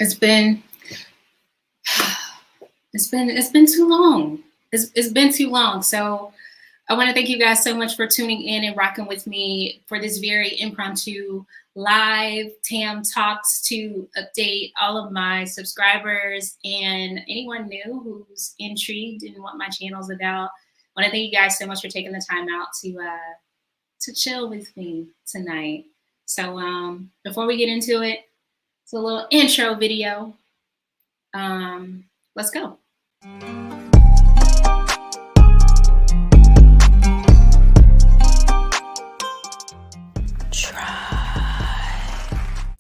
It's been it's been too long. It's been too long. So I want to thank you guys so much for tuning in and rocking with me for this very impromptu live Tam Talks to update all of my subscribers and anyone new who's intrigued in what my channel's about. I want to thank you guys so much for taking the time out to chill with me tonight. So before we get into it, it's a little intro video. Let's go.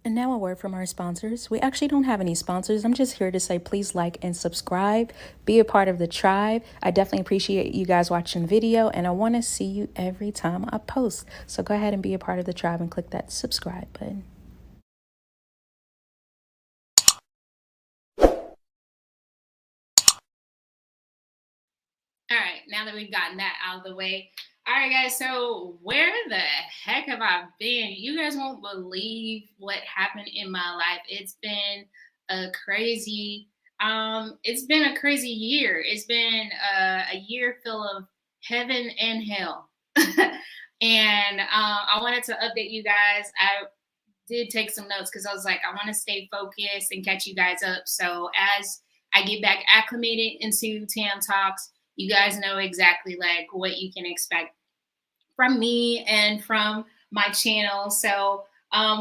And now a word from our sponsors. We actually don't have any sponsors. I'm just here to say please like and subscribe. Be a part of the tribe. I definitely appreciate you guys watching the video, and I want to see you every time I post. So go ahead and be a part of the tribe and click that subscribe button. All right, now that we've gotten that out of the way. All right, guys, so where the heck have I been? You guys won't believe what happened in my life. It's been a crazy year. It's been a year full of heaven and hell. And I wanted to update you guys. I did take some notes because I was like, I want to stay focused and catch you guys up. So as I get back acclimated into Tam Talks, you guys know exactly like what you can expect from me and from my channel. So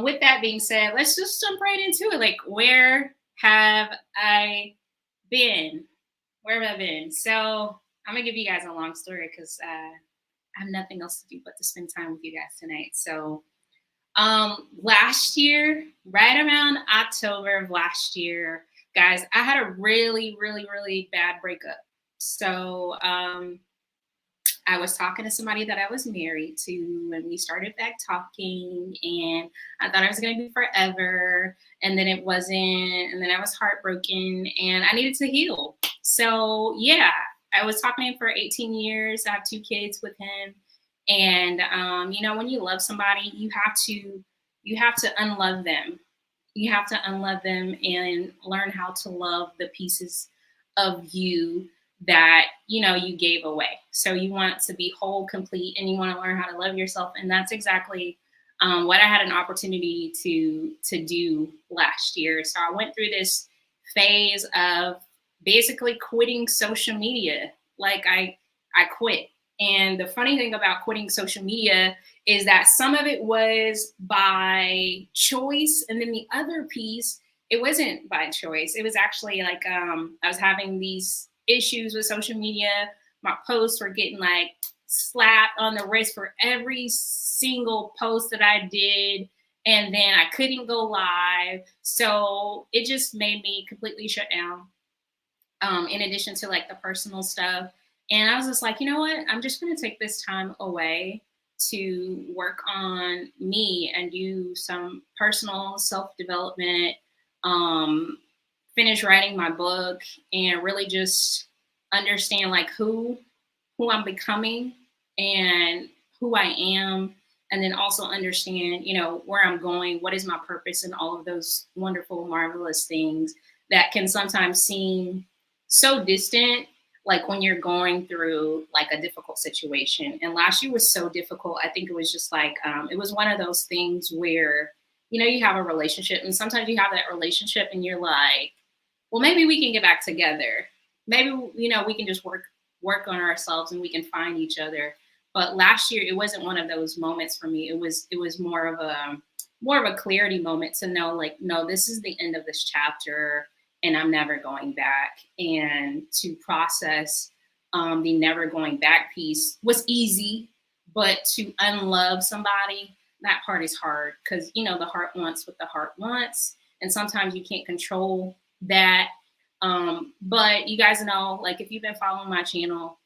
with that being said, let's just jump right into it. Like, where have I been? Where have I been? So I'm gonna give you guys a long story because I have nothing else to do but to spend time with you guys tonight. So last year, right around October of last year, guys, I had a really, really, really bad breakup. So I was talking to somebody that I was married to, and we started back talking, and I thought it was going to be forever, and then it wasn't, and then I was heartbroken, and I needed to heal. So yeah, I was talking to him for 18 years. I have 2 kids with him, and you know, when you love somebody, you have to unlove them. You have to unlove them and learn how to love the pieces of you that you know you gave away. So you want to be whole, complete, and you want to learn how to love yourself. And that's exactly what I had an opportunity to do last year. So I went through this phase of basically quitting social media. Like I quit. And the funny thing about quitting social media is that some of it was by choice, and then the other piece, it wasn't by choice. It was actually like I was having these issues with social media. My posts were getting like slapped on the wrist for every single post that I did. And then I couldn't go live. So it just made me completely shut down. In addition to like the personal stuff. And I was just like, you know what? I'm just going to take this time away to work on me and do some personal self-development, finish writing my book, and really just understand like who I'm becoming and who I am, and then also understand, you know, where I'm going, what is my purpose, and all of those wonderful, marvelous things that can sometimes seem so distant, like when you're going through like a difficult situation. And last year was so difficult. I think it was just like it was one of those things where, you know, you have a relationship, and sometimes you have that relationship and you're like, well, maybe we can get back together. Maybe, you know, we can just work on ourselves and we can find each other. But last year, it wasn't one of those moments for me. It was more of a clarity moment to know, like, no, this is the end of this chapter, and I'm never going back. And to process the never going back piece was easy, but to unlove somebody, that part is hard because, you know, the heart wants what the heart wants, and sometimes you can't control that. But you guys know, like, if you've been following my channel,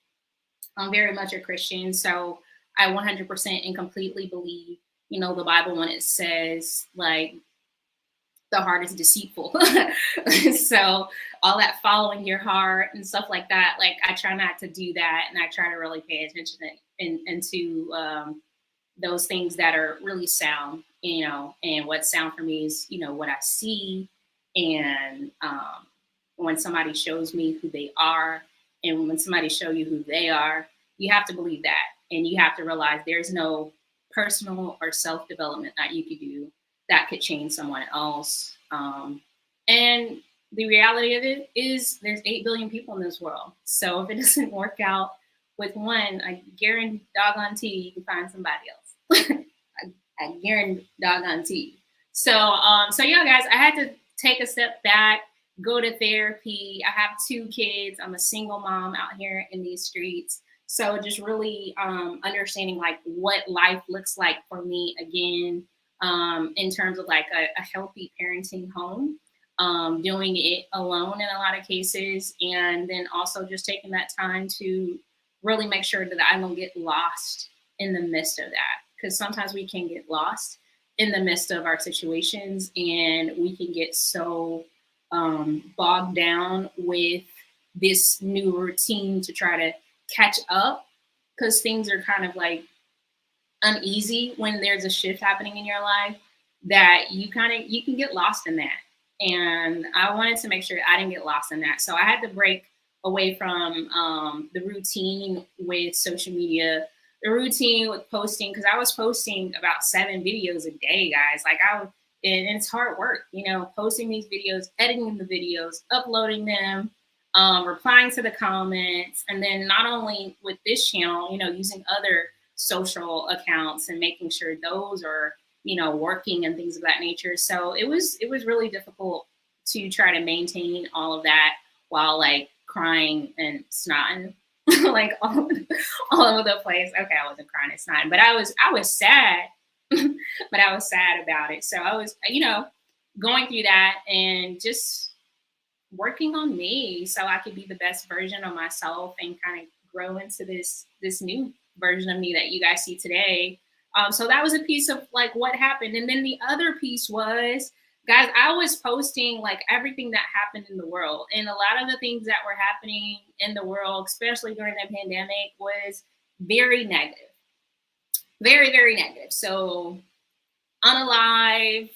I'm very much a Christian. So I 100% and completely believe, you know, the Bible when it says like the heart is deceitful. So all that following your heart and stuff like that, like I try not to do that. And I try to really pay attention into those things that are really sound, you know, and what sound for me is, you know, what I see And when somebody shows me who they are, and when somebody show you who they are, you have to believe that. And you have to realize there's no personal or self-development that you could do that could change someone else. And the reality of it is there's 8 billion people in this world. So if it doesn't work out with one, I guarantee doggone you can find somebody else. I guarantee doggone. So yeah, guys, I had to take a step back, go to therapy. I have 2 kids. I'm a single mom out here in these streets. So just really understanding like what life looks like for me again, in terms of like a healthy parenting home, doing it alone in a lot of cases, and then also just taking that time to really make sure that I don't get lost in the midst of that, because sometimes we can get lost in the midst of our situations, and we can get so bogged down with this new routine to try to catch up, because things are kind of like uneasy when there's a shift happening in your life, that you can get lost in that. And I wanted to make sure I didn't get lost in that. So I had to break away from the routine with social media, the routine with posting, because I was posting about 7 videos a day, guys. Like and it's hard work, you know, posting these videos, editing the videos, uploading them, replying to the comments, and then not only with this channel, you know, using other social accounts and making sure those are, you know, working and things of that nature. So it was really difficult to try to maintain all of that while like crying and snotting like all over the place. Okay, I wasn't crying and snotting, but I was sad, but I was sad about it. So I was, you know, going through that and just working on me so I could be the best version of myself and kind of grow into this new version of me that you guys see today. So that was a piece of like what happened. And then the other piece was, guys, I was posting like everything that happened in the world. And a lot of the things that were happening in the world, especially during the pandemic, was very negative. Very, very negative. So Unalive,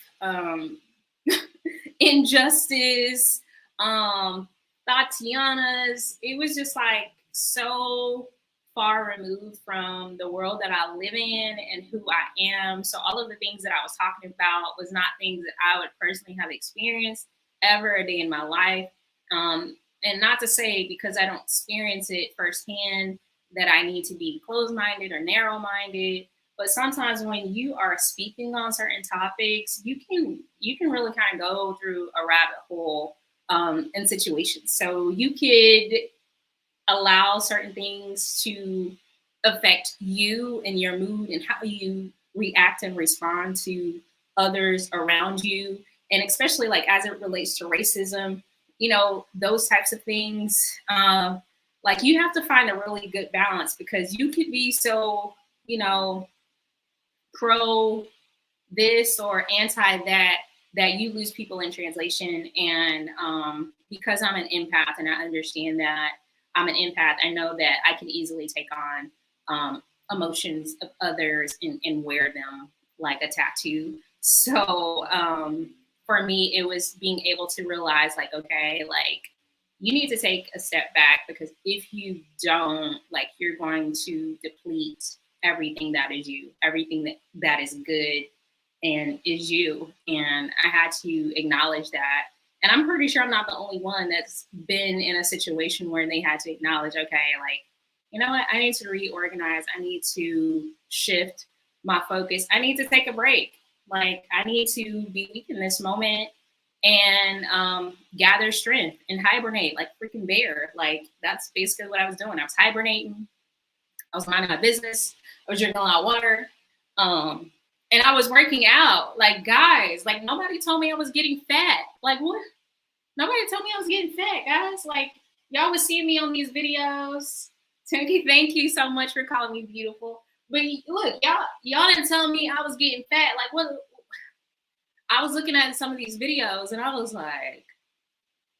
Injustice, Tatiana's, it was just like so far removed from the world that I live in and who I am. So all of the things that I was talking about was not things that I would personally have experienced ever a day in my life. And not to say because I don't experience it firsthand that I need to be closed-minded or narrow-minded. But sometimes when you are speaking on certain topics, you can really kind of go through a rabbit hole in situations. So you could allow certain things to affect you and your mood and how you react and respond to others around you. And especially like as it relates to racism, you know, those types of things, like you have to find a really good balance, because you could be so, you know, pro this or anti that you lose people in translation. And because I'm an empath and I understand that I'm an empath, I know that I can easily take on emotions of others and wear them like a tattoo. So for me, it was being able to realize like, okay, like you need to take a step back, because if you don't, like, you're going to deplete everything that is you, everything that is good and is you. And I had to acknowledge that. And I'm pretty sure I'm not the only one that's been in a situation where they had to acknowledge, okay, like, you know what, I need to reorganize. I need to shift my focus. I need to take a break. Like, I need to be weak in this moment and gather strength and hibernate like freaking bear. Like, that's basically what I was doing. I was hibernating. I was minding my business. I was drinking a lot of water. And I was working out. Like, guys, like, nobody told me I was getting fat. Like, what? Nobody told me I was getting fat, guys. Like, y'all was seeing me on these videos. Timothy, thank you so much for calling me beautiful. But look, y'all didn't tell me I was getting fat. Like, what? I was looking at some of these videos and I was like,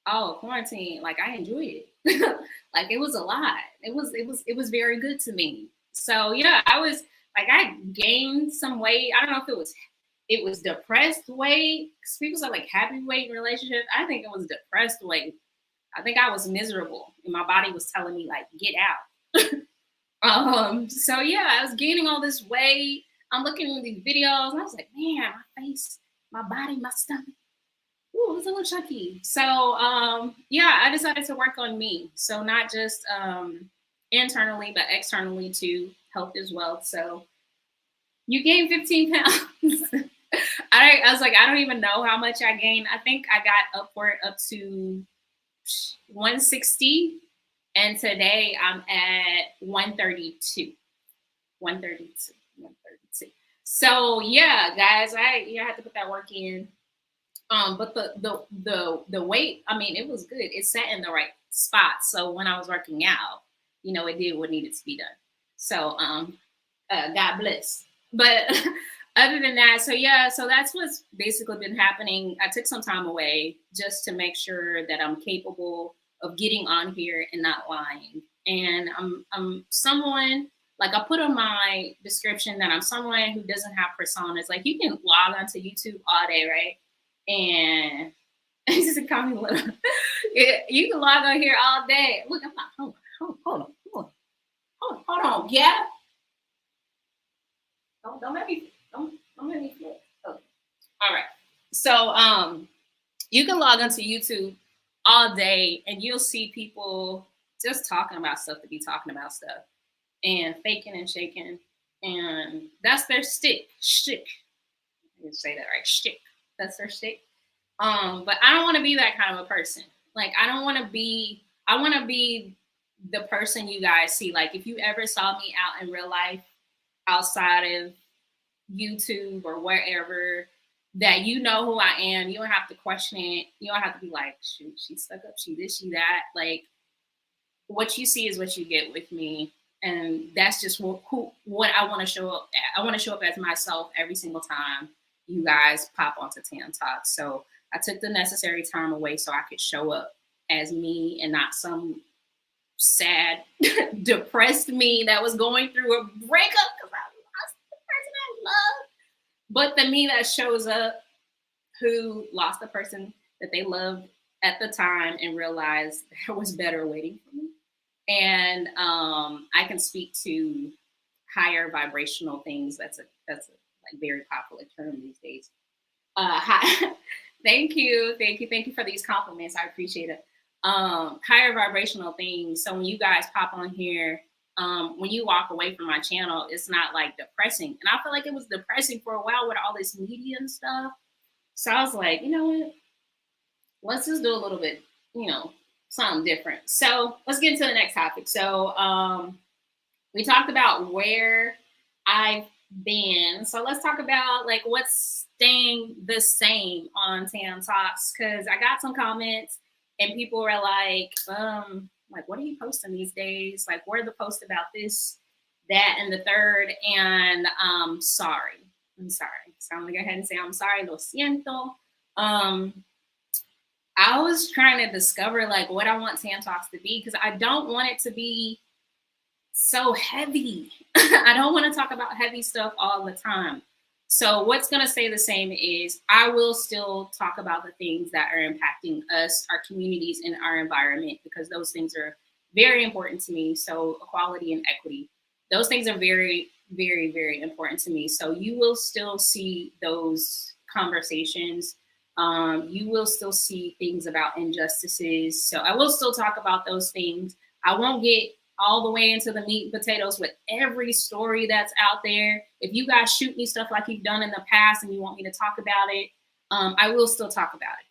oh, quarantine, like, I enjoyed it. Like, it was a lot. It was very good to me. So yeah, I was like, I gained some weight. I don't know if it was it was depressed weight. Because people say like happy weight in relationships. I think it was depressed weight. I think I was miserable and my body was telling me like, get out. So yeah, I was gaining all this weight. I'm looking at these videos and I was like, man, my face, my body, my stomach. Ooh, it was a little chunky. So yeah, I decided to work on me. So not just internally, but externally to health as well. So you gained 15 pounds. I was like, I don't even know how much I gained. I think I got up to 160. And today I'm at 132. 132. 132. So yeah, guys, I had to put that work in. But the weight, I mean, it was good. It sat in the right spot. So when I was working out, you know, it did what needed to be done. So God bless. But other than that, so yeah, so that's what's basically been happening. I took some time away just to make sure that I'm capable of getting on here and not lying. And I'm someone, like I put on my description that I'm someone who doesn't have personas. Like you can log onto YouTube all day, right? And it's just call me little. You can log on here all day. Look, I'm not. Hold on. Yeah. Don't make me. Don't make me flip. Okay. All right. So you can log onto YouTube all day, and you'll see people just talking about stuff to be talking about stuff, and faking and shaking, and that's their shtick. I didn't say that right. Shtick. That's their shtick. But I don't want to be that kind of a person. Like I want to be the person you guys see. Like if you ever saw me out in real life outside of YouTube or wherever, that you know who I am. You don't have to question it. You don't have to be like, shoot, she stuck up, she this, she that. Like what you see is what you get with me. And that's just what I want to show up at. I want to show up as myself every single time you guys pop onto Tan Talk. So I took the necessary time away so I could show up as me and not some sad, depressed me that was going through a breakup because I lost the person I love. But the me that shows up who lost the person that they loved at the time and realized there was better waiting for me. And I can speak to higher vibrational things. That's a like very popular term these days. Thank you for these compliments. I appreciate it. Higher vibrational things. So when you guys pop on here, when you walk away from my channel, it's not like depressing. And I feel like it was depressing for a while with all this media and stuff. So I was like, you know what? Let's just do a little bit, something different. So let's get into the next topic. So we talked about where I've been. So let's talk about like what's staying the same on Tan Talks, because I got some comments and people were like, what are you posting these days? Like, where are the posts about this, that, and the third? And I'm sorry. So I'm gonna go ahead and say I'm sorry. Lo siento. I was trying to discover like what I want Tan Talks to be, because I don't want it to be so heavy. I don't want to talk about heavy stuff all the time. So what's going to stay the same is I will still talk about the things that are impacting us, our communities, and our environment, because those things are very important to me. So equality and equity, those things are very, very, very important to me. So you will still see those conversations. You will still see things about injustices. So I will still talk about those things. I won't get all the way into the meat and potatoes with every story that's out there. If you guys shoot me stuff like you've done in the past and you want me to talk about it, I will still talk about it.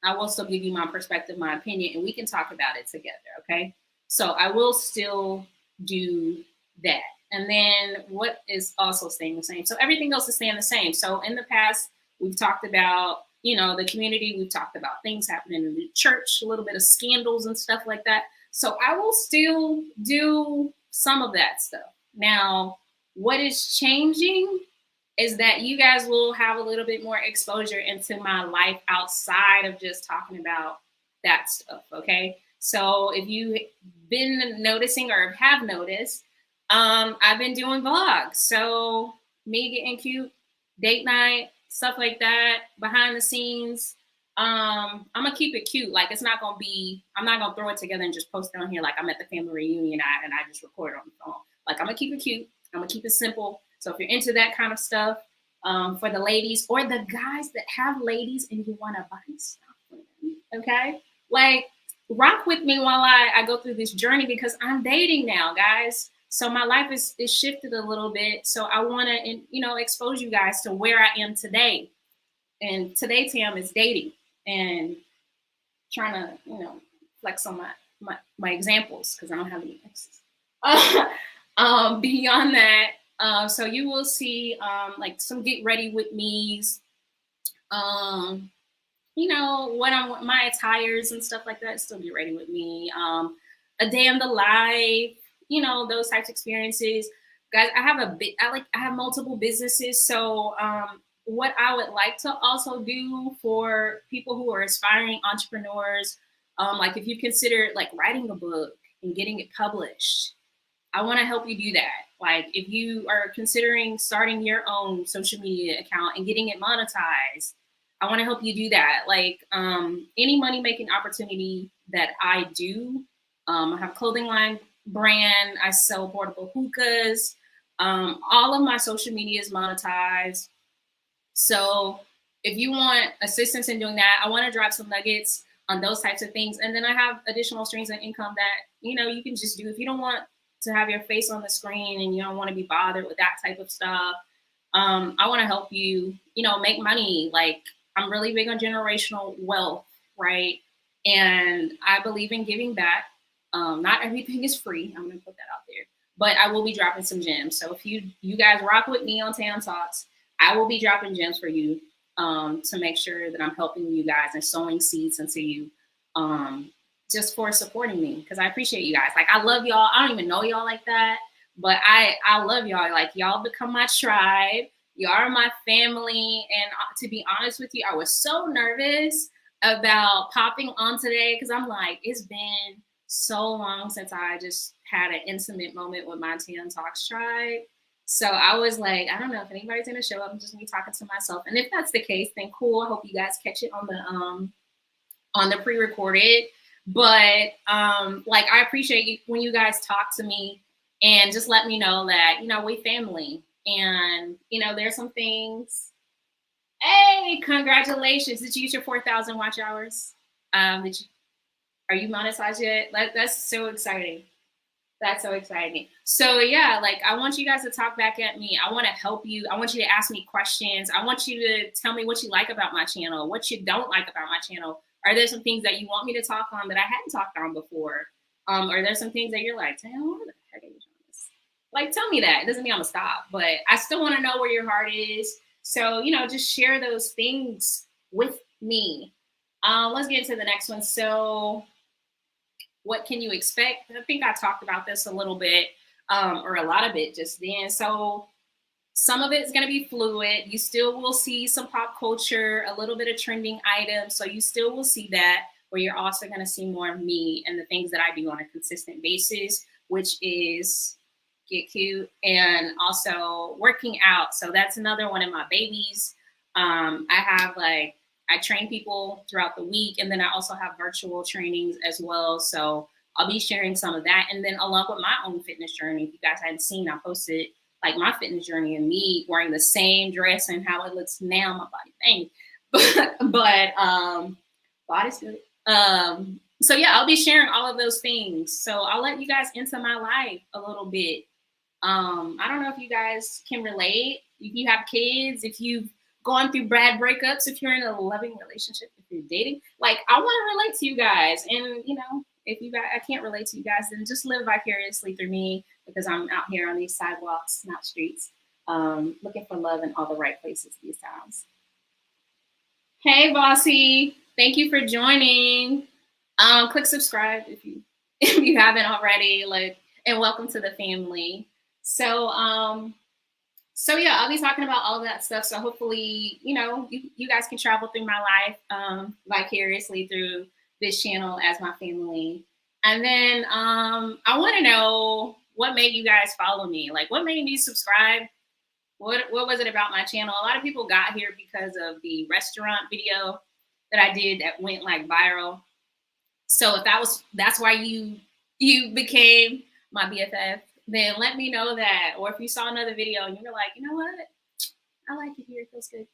I will still give you my perspective, my opinion, and we can talk about it together, okay? So I will still do that. And then what is also staying the same? So everything else is staying the same. So in the past, we've talked about, the community. We've talked about things happening in the church, a little bit of scandals and stuff like that. So I will still do some of that stuff. Now, what is changing is that you guys will have a little bit more exposure into my life outside of just talking about that stuff, okay? So if you've been noticing or have noticed, I've been doing vlogs. So me getting cute, date night, stuff like that, behind the scenes. I'm gonna keep it cute. Like it's not gonna be, I'm not gonna throw it together and just post it on here like I'm at the family reunion and I just record it on the phone. Like I'm gonna keep it cute. I'm gonna keep it simple. So if you're into that kind of stuff, for the ladies or the guys that have ladies and you want to buy stuff for them, okay? Like rock with me while I go through this journey because I'm dating now, guys. So my life is shifted a little bit. So I want to, you know, expose you guys to where I am today. And today, Tam, is dating and trying to, you know, flex on my examples because I don't have any exes. Beyond that, so you will see like some get ready with me's, you know, what I'm my attires and stuff like that. Still get ready with me. A day in the life, you know, those types of experiences. Guys, I have multiple businesses. So what I would like to also do for people who are aspiring entrepreneurs, like if you consider like writing a book and getting it published, I want to help you do that. Like if you are considering starting your own social media account and getting it monetized, I want to help you do that. Like any money making opportunity that I do, I have a clothing line brand. I sell portable hookahs. All of my social media is monetized. So if you want assistance in doing that, I want to drop some nuggets on those types of things. And then I have additional streams of income that, you know, you can just do if you don't want to have your face on the screen and you don't want to be bothered with that type of stuff. I want to help you, you know, make money. Like I'm really big on generational wealth, right? And I believe in giving back. Not everything is free. I'm going to put that out there, but I will be dropping some gems. So if you guys rock with me on Tam Talks, I will be dropping gems for you to make sure that I'm helping you guys and sowing seeds into you just for supporting me because I appreciate you guys. Like I love y'all. I don't even know y'all like that, but I love y'all. Like y'all become my tribe. Y'all are my family. And to be honest with you, I was so nervous about popping on today because I'm like, it's been so long since I just had an intimate moment with my Tam Talks tribe. So I was like, I don't know if anybody's gonna show up. I'm just gonna be talking to myself. And if that's the case, then cool. I hope you guys catch it on the pre-recorded. But like I appreciate you when you guys talk to me and just let me know that, you know, we family. And, you know, there's some things. Hey, congratulations. Did you use your 4,000 watch hours? Are you monetized yet? That's so exciting. That's so exciting. So yeah, like I want you guys to talk back at me. I want to help you. I want you to ask me questions. I want you to tell me what you like about my channel, what you don't like about my channel. Are there some things that you want me to talk on that I hadn't talked on before? Are there some things that you're like, damn, what the heck are you doing this? Like, tell me that. It doesn't mean I'm gonna stop, but I still want to know where your heart is. So, you know, just share those things with me. Let's get into the next one. So what can you expect? I think I talked about this a little bit, or a lot of it just then. So some of it's going to be fluid. You still will see some pop culture, a little bit of trending items. So you still will see that, where you're also going to see more of me and the things that I do on a consistent basis, which is get cute and also working out. So that's another one of my babies. I train people throughout the week, and then I also have virtual trainings as well. So I'll be sharing some of that. And then along with my own fitness journey, if you guys hadn't seen, I posted like my fitness journey and me wearing the same dress and how it looks now, my body, bang. but body's good. So yeah, I'll be sharing all of those things. So I'll let you guys into my life a little bit. I don't know if you guys can relate. If you have kids, if you've gone through bad breakups, if you're in a loving relationship, if you're dating, like I want to relate to you guys. And you know, if you guys, I can't relate to you guys, then just live vicariously through me, because I'm out here on these sidewalks, not streets, looking for love in all the right places these times. Hey, Bossy, thank you for joining. Click subscribe if you haven't already, like, and welcome to the family. So yeah, I'll be talking about all of that stuff. So hopefully, you know, you guys can travel through my life vicariously through this channel as my family. And then I want to know what made you guys follow me. Like, what made me subscribe? what was it about my channel? A lot of people got here because of the restaurant video that I did that went like viral. So if that's why you became my BFF, then let me know that. Or if you saw another video and you were like, you know what, I like it here, it feels good.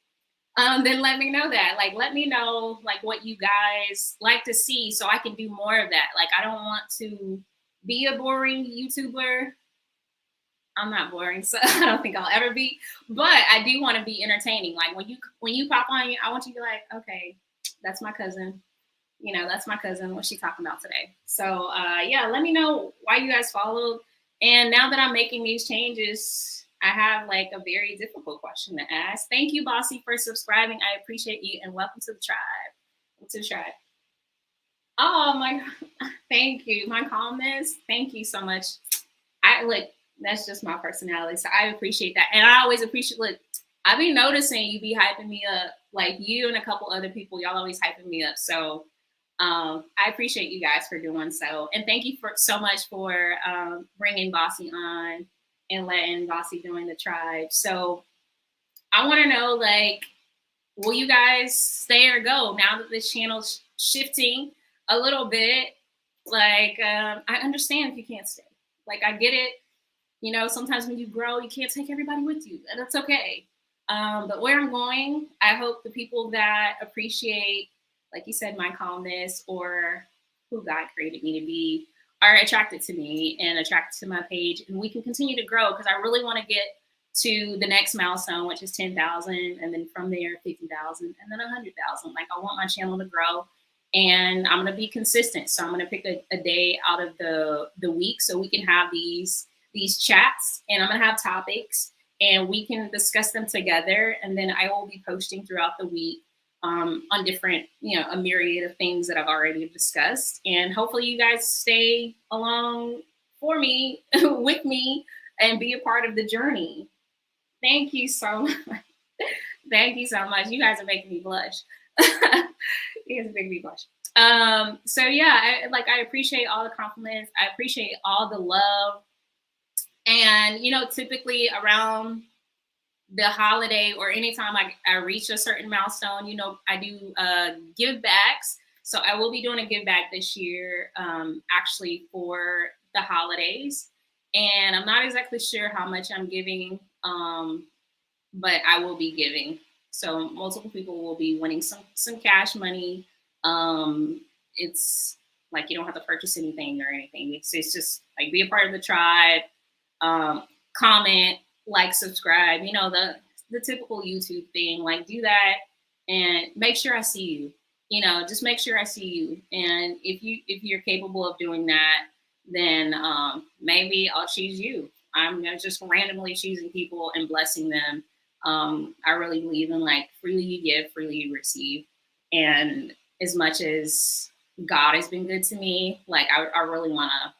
Then let me know that. Like, let me know like what you guys like to see so I can do more of that. Like, I don't want to be a boring YouTuber. I'm not boring, so I don't think I'll ever be. But I do want to be entertaining. Like when you pop on, I want you to be like, okay, that's my cousin. You know, that's my cousin. What's she talking about today? So yeah, let me know why you guys followed. And now that I'm making these changes, I have like a very difficult question to ask. Thank you, Bossy, for subscribing. I appreciate you, and welcome to the tribe. Welcome to the tribe. Oh my God, thank you. My calmness. Thank you so much. That's just my personality. So I appreciate that. And I always appreciate, look, I've been noticing you be hyping me up. Like you and a couple other people, y'all always hyping me up. So I appreciate you guys for doing so. And thank you so much for bringing Bossy on and letting Bossy join the tribe. So I want to know, like, will you guys stay or go now that this channel's shifting a little bit? Like, I understand if you can't stay. Like, I get it. You know, sometimes when you grow, you can't take everybody with you, and that's okay. But where I'm going, I hope the people that appreciate, like you said, my calmness or who God created me to be are attracted to me and attracted to my page. And we can continue to grow because I really want to get to the next milestone, which is 10,000. And then from there, 50,000 and then 100,000. Like I want my channel to grow and I'm going to be consistent. So I'm going to pick a day out of the week so we can have these chats, and I'm going to have topics and we can discuss them together. And then I will be posting throughout the week on different, a myriad of things that I've already discussed. And hopefully you guys stay along for me, with me, and be a part of the journey. Thank you so much. Thank you so much. You guys are making me blush. You guys are making me blush. So yeah, I appreciate all the compliments. I appreciate all the love. And, typically around the holiday or anytime I reach a certain milestone, I do give backs. So I will be doing a give back this year, actually for the holidays. And I'm not exactly sure how much I'm giving, but I will be giving. So multiple people will be winning some cash money. It's like you don't have to purchase anything or anything. It's just like be a part of the tribe. Comment, like, subscribe, the typical YouTube thing. Like do that and make sure I see you, just make sure I see you. And if you're capable of doing that, then maybe I'll choose you. I'm just randomly choosing people and blessing them. I really believe in like freely you give, freely you receive. And as much as God has been good to me, like I really want to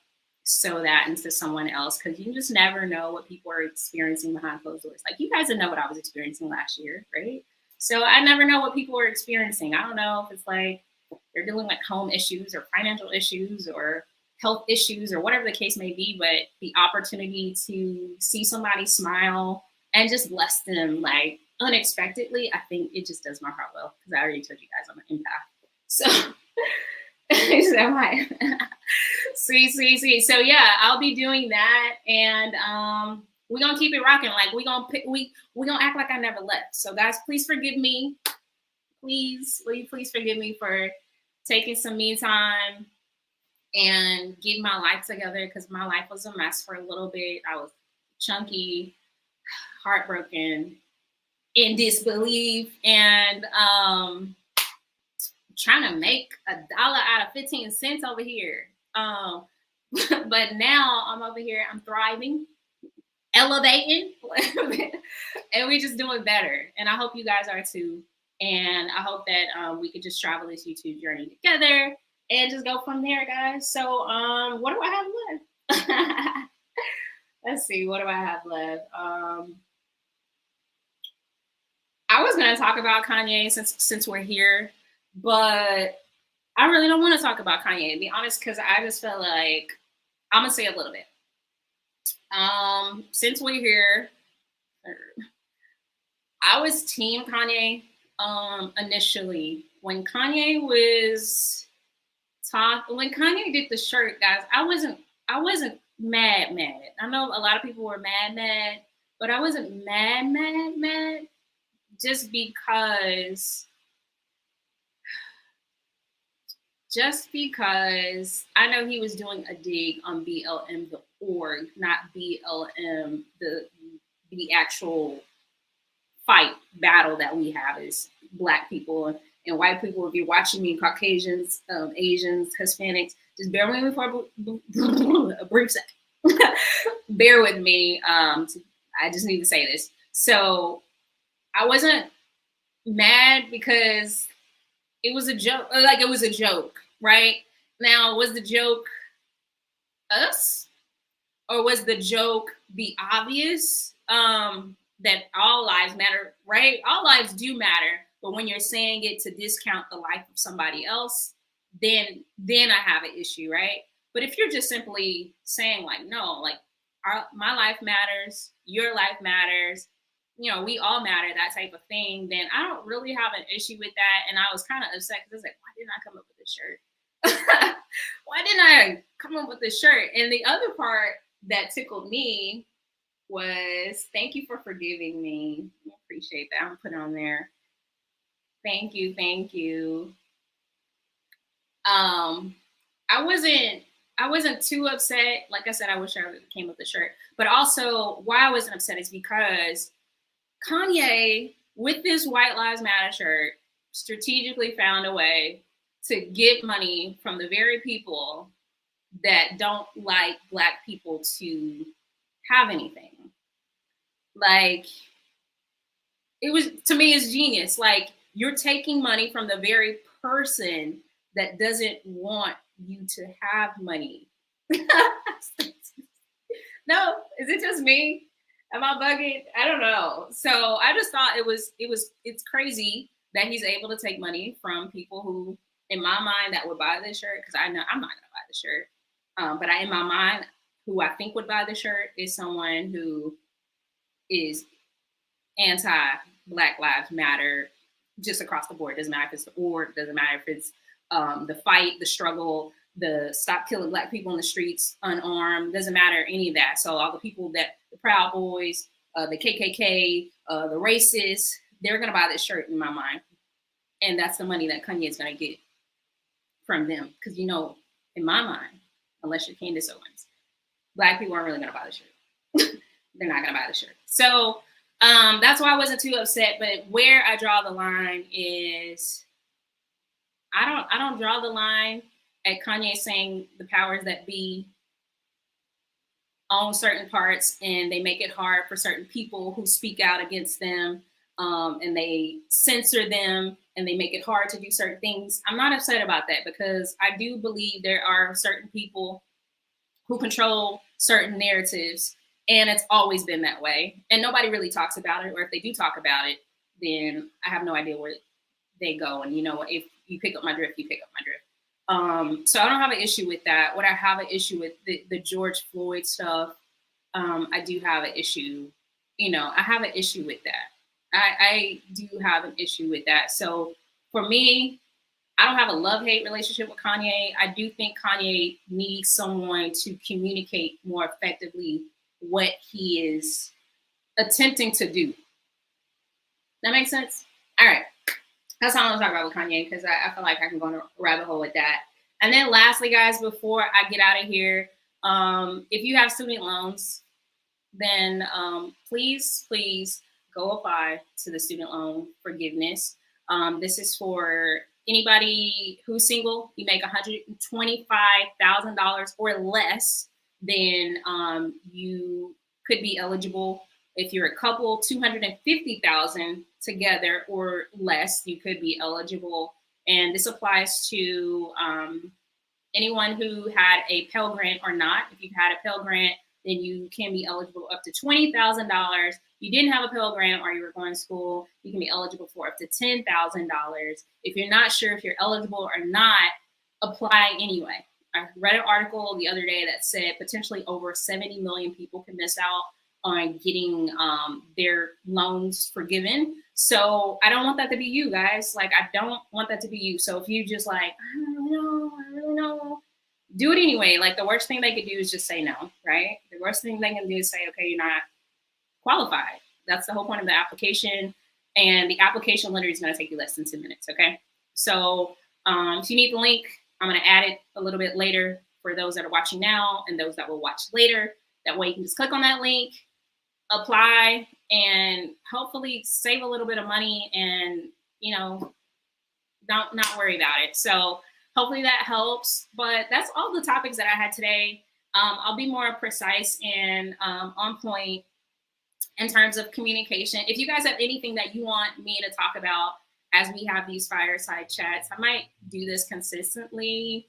sow that into someone else, because you just never know what people are experiencing behind closed doors. Like you guys didn't know what I was experiencing last year, right? So I never know what people are experiencing. I don't know if it's like they're dealing with home issues or financial issues or health issues or whatever the case may be, but the opportunity to see somebody smile and just bless them like unexpectedly, I think it just does my heart well, because I already told you guys I'm an empath. So sweet. So yeah, I'll be doing that, and we're gonna keep it rocking. Like we're gonna act like I never left. So guys, please forgive me. Please forgive me for taking some me time and getting my life together, because my life was a mess for a little bit. I was chunky, heartbroken, in disbelief, and trying to make $1 out of 15 cents over here. But now I'm over here, I'm thriving, elevating, and we just doing better. And I hope you guys are too. And I hope that we could just travel this YouTube journey together and just go from there, guys. So what do I have left? Let's see, what do I have left? I was gonna talk about Kanye since we're here, but I really don't want to talk about Kanye, to be honest, because I just felt like I'm gonna say a little bit. Since we're here, I was team Kanye initially. When Kanye was when Kanye did the shirt, guys, I wasn't mad. I know a lot of people were mad, but I wasn't mad just because I know he was doing a dig on BLM the org, not BLM the actual fight battle that we have as Black people and white people. If you're watching me, Caucasians, Asians, Hispanics, just bear with me for a brief second. Bear with me. I just need to say this. So I wasn't mad because it was a joke. Like, it was a joke, right? Now, was the joke us, or was the joke the obvious? That all lives matter, right? All lives do matter, but when you're saying it to discount the life of somebody else, then I have an issue, right? But if you're just simply saying like, no, like my life matters, your life matters, we all matter, that type of thing, then I don't really have an issue with that. And I was kind of upset because I was like, why didn't I come up with this shirt? Why didn't I come up with this shirt? And the other part that tickled me was, thank you for forgiving me. I appreciate that. I'm gonna put it on there. Thank you. I wasn't too upset. Like I said, I wish I came with the shirt. But also, why I wasn't upset is because Kanye, with this White Lives Matter shirt, strategically found a way to get money from the very people that don't like Black people to have anything. Like, it was, to me, it's genius. Like, you're taking money from the very person that doesn't want you to have money. No, is it just me? Am I bugging? I don't know. So I just thought it's crazy that he's able to take money from people who, in my mind, that would buy this shirt, because I know I'm not gonna buy the shirt. But in my mind, who I think would buy the shirt is someone who is anti-Black Lives Matter just across the board. Doesn't matter if it's the org, doesn't matter if it's the fight, the struggle, the stop killing Black people in the streets unarmed, doesn't matter any of that. So all the people that, the Proud Boys, the KKK, the racists, they're gonna buy this shirt in my mind. And that's the money that Kanye is gonna get from them. Because, in my mind, unless you're Candace Owens, Black people aren't really gonna buy the shirt. They're not gonna buy the shirt. So that's why I wasn't too upset. But where I draw the line is, I don't draw the line at Kanye saying the powers that be own certain parts and they make it hard for certain people who speak out against them, and they censor them and they make it hard to do certain things. I'm not upset about that, because I do believe there are certain people who control certain narratives, and it's always been that way. And nobody really talks about it, or if they do talk about it, then I have no idea where they go. And if you pick up my drift, you pick up my drift. So I don't have an issue with that. What I have an issue with, the George Floyd stuff, I do have an issue. I have an issue with that. I do have an issue with that. So for me, I don't have a love-hate relationship with Kanye. I do think Kanye needs someone to communicate more effectively what he is attempting to do. That makes sense? All right. That's all I'm talking about with Kanye, because I feel like I can go on a rabbit hole with that. And then lastly, guys, before I get out of here, if you have student loans, then please go apply to the student loan forgiveness. This is for anybody who's single. You make $125,000 or less, then you could be eligible. If you're a couple, $250,000 together or less, you could be eligible. And this applies to anyone who had a Pell Grant or not. If you've had a Pell Grant, then you can be eligible up to $20,000. You didn't have a Pell Grant or you were going to school, you can be eligible for up to $10,000. If you're not sure if you're eligible or not, apply anyway. I read an article the other day that said potentially over 70 million people can miss out on getting their loans forgiven. So I don't want that to be you guys. Like, I don't want that to be you. So if you just like, I don't really know, I really know, do it anyway. Like, the worst thing they could do is just say no, right? The worst thing they can do is say, okay, you're not qualified. That's the whole point of the application. And the application literally is going to take you less than 2 minutes. Okay. So if you need the link, I'm going to add it a little bit later for those that are watching now and those that will watch later. That way you can just click on that link, apply, and hopefully save a little bit of money and, don't not worry about it. So hopefully that helps. But that's all the topics that I had today. I'll be more precise and on point in terms of communication. If you guys have anything that you want me to talk about as we have these fireside chats, I might do this consistently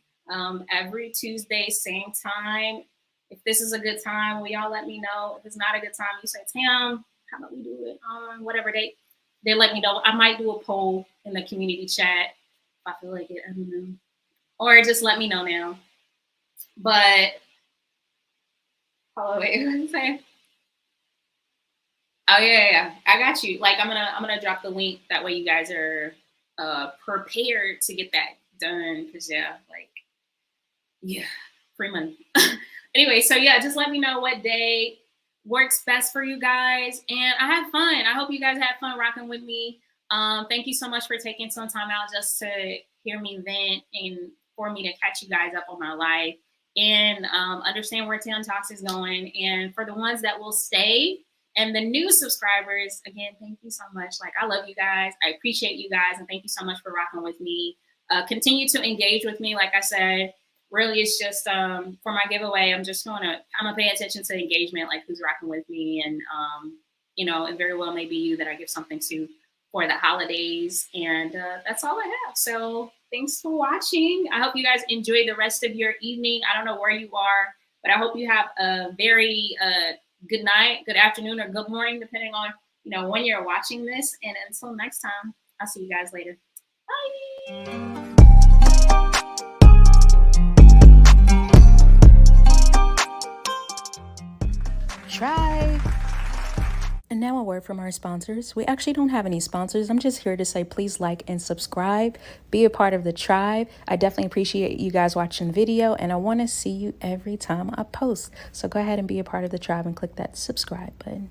every Tuesday, same time. If this is a good time, will y'all let me know? If it's not a good time, you say, Tam, how about we do it on whatever date? They let me know. I might do a poll in the community chat if I feel like it. I don't know. Or just let me know now. But, hold on, wait, what did you say? Oh yeah, I got you. Like, I'm gonna drop the link. That way you guys are prepared to get that done. Cause yeah, free money. Anyway, so yeah, just let me know what day works best for you guys. And I had fun. I hope you guys had fun rocking with me. Thank you so much for taking some time out just to hear me vent and for me to catch you guys up on my life and understand where Tam Talks is going. And for the ones that will stay, and the new subscribers, again, thank you so much. Like, I love you guys. I appreciate you guys. And thank you so much for rocking with me. Continue to engage with me. Like I said, really, it's just for my giveaway, I'm gonna pay attention to engagement, like who's rocking with me. And, it very well may be you that I give something to for the holidays. And that's all I have. So thanks for watching. I hope you guys enjoy the rest of your evening. I don't know where you are, but I hope you have a very good night, good afternoon, or good morning, depending on, when you're watching this. And until next time, I'll see you guys later. Bye. Try. And now a word from our sponsors. We actually don't have any sponsors. I'm just here to say please like and subscribe. Be a part of the tribe. I definitely appreciate you guys watching the video, and I want to see you every time I post. So go ahead and be a part of the tribe and click that subscribe button.